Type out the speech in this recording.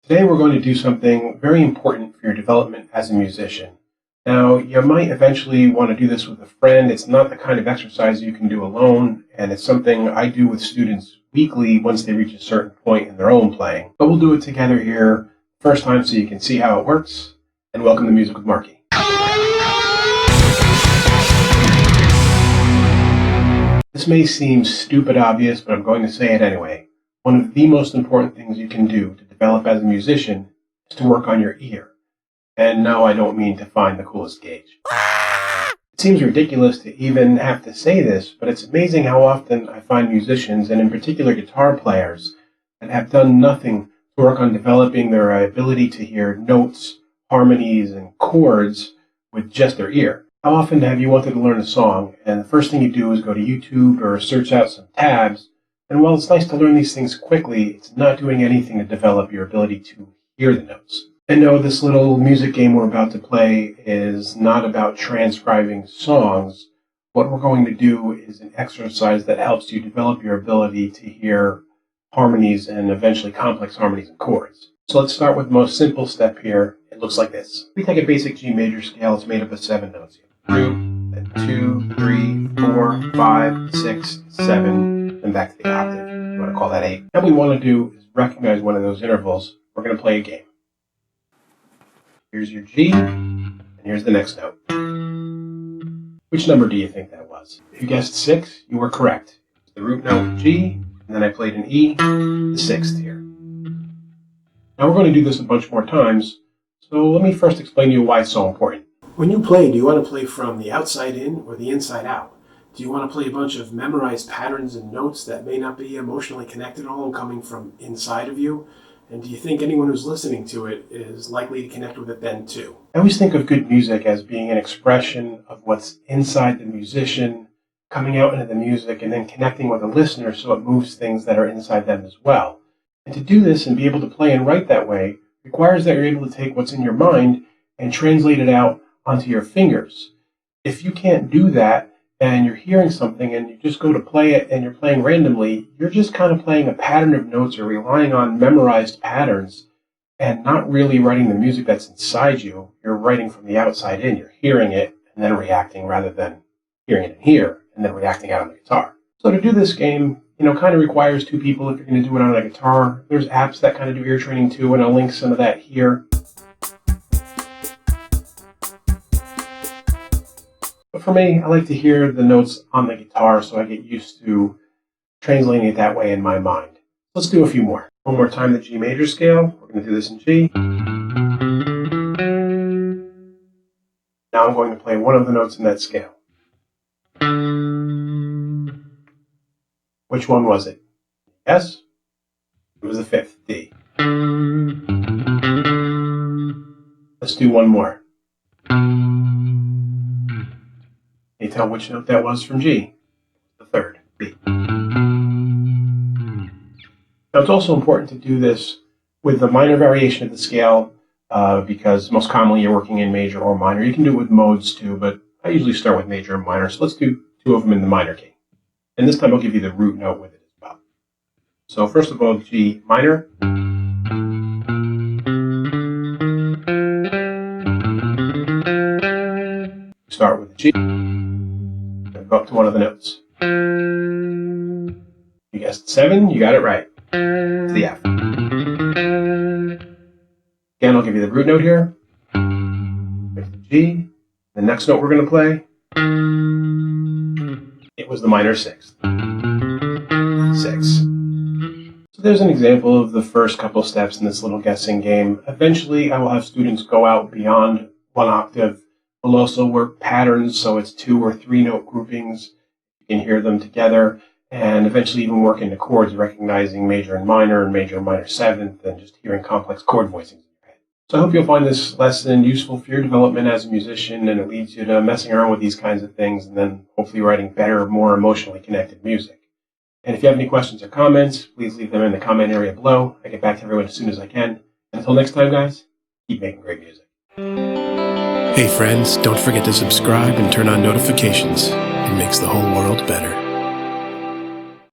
Today we're going to do something very important for your development as a musician. Now, you might eventually want to do this with a friend. It's not the kind of exercise you can do alone, and it's something I do with students weekly once they reach a certain point in their own playing. But we'll do it together here first time so you can see how it works. And welcome to Music with Marky. This may seem stupid obvious, but I'm going to say it anyway. One of the most important things you can do to develop as a musician is to work on your ear. And no, I don't mean to find the coolest gauge. It seems ridiculous to even have to say this, but it's amazing how often I find musicians, and in particular guitar players, that have done nothing to work on developing their ability to hear notes, harmonies, and chords with just their ear. How often have you wanted to learn a song, and the first thing you do is go to YouTube or search out some tabs, and while it's nice to learn these things quickly, it's not doing anything to develop your ability to hear the notes. And no, this little music game we're about to play is not about transcribing songs. What we're going to do is an exercise that helps you develop your ability to hear harmonies and eventually complex harmonies and chords. So let's start with the most simple step here. It looks like this. We take a basic G major scale. It's made up of 7 notes. Root, then 2, 3, 4, 5, 6, 7, and back to the octave. You want to call that 8. What we want to do is recognize one of those intervals. We're going to play a game. Here's your G, and here's the next note. Which number do you think that was? If you guessed 6, you were correct. It's the root note G, and then I played an E, the 6th here. Now we're going to do this a bunch more times, so let me first explain to you why it's so important. When you play, do you want to play from the outside in or the inside out? Do you want to play a bunch of memorized patterns and notes that may not be emotionally connected at all coming from inside of you? And do you think anyone who's listening to it is likely to connect with it then too? I always think of good music as being an expression of what's inside the musician, coming out into the music, and then connecting with the listener so it moves things that are inside them as well. And to do this and be able to play and write that way requires that you're able to take what's in your mind and translate it out onto your fingers. If you can't do that, and you're hearing something and you just go to play it and you're playing randomly, you're just kind of playing a pattern of notes or relying on memorized patterns and not really writing the music that's inside you. You're writing from the outside in. You're hearing it and then reacting rather than hearing it in here and then reacting out on the guitar. So to do this game, kind of requires 2 people if you're going to do it on the guitar. There's apps that kind of do ear training too, and I'll link some of that here. But for me, I like to hear the notes on the guitar so I get used to translating it that way in my mind. Let's do a few more. One more time, the G major scale. We're going to do this in G. Now I'm going to play one of the notes in that scale. Which one was it? Yes? It was the 5th, D. Let's do one more. Can you tell which note that was from G? The 3rd, B. Now it's also important to do this with the minor variation of the scale because most commonly you're working in major or minor. You can do it with modes too, but I usually start with major and minor. So let's do 2 of them in the minor key. And this time I'll give you the root note with it as well. So first of all, G minor. Start with the G. Go up to one of the notes. You guessed 7, you got it right. It's the F. Again, I'll give you the root note here. There's the G. The next note we're going to play, it was the minor 6th. 6. So there's an example of the first couple steps in this little guessing game. Eventually, I will have students go out beyond 1 octave. We'll also work patterns, so it's 2 or 3 note groupings. You can hear them together, and eventually even work into chords, recognizing major and minor 7th, and just hearing complex chord voicings in your head. So I hope you'll find this lesson useful for your development as a musician, and it leads you to messing around with these kinds of things, and then hopefully writing better, more emotionally connected music. And if you have any questions or comments, please leave them in the comment area below. I get back to everyone as soon as I can. And until next time, guys, keep making great music. Hey friends, don't forget to subscribe and turn on notifications. It makes the whole world better.